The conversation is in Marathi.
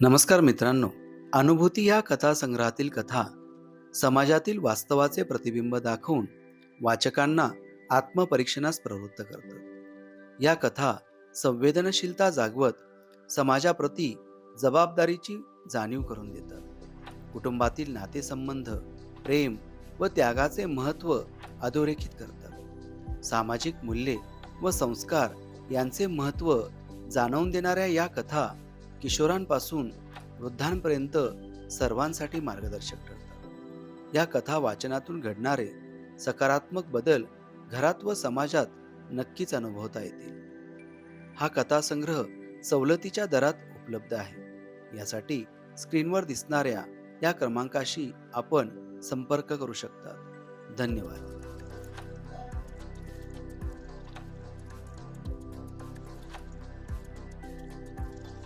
नमस्कार मित्रांनो. अनुभूती या कथासंग्रहातील कथा समाजातील वास्तवाचे प्रतिबिंब दाखवून वाचकांना आत्मपरीक्षणास प्रवृत्त करतात. या कथा संवेदनशीलता जागवत समाजाप्रती जबाबदारीची जाणीव करून देतात. कुटुंबातील नातेसंबंध, प्रेम व त्यागाचे महत्त्व अधोरेखित करतात. सामाजिक मूल्ये व संस्कार यांचे महत्त्व जाणवून देणाऱ्या या कथा किशोरांपासून वृद्धांपर्यंत सर्वांसाठी मार्गदर्शक ठरतात. या कथा वाचनातून घडणारे सकारात्मक बदल घरात व समाजात नक्कीच अनुभवता येतील. हा कथासंग्रह सवलतीच्या दरात उपलब्ध आहे. यासाठी स्क्रीनवर दिसणाऱ्या या क्रमांकाशी आपण संपर्क करू शकता. धन्यवाद.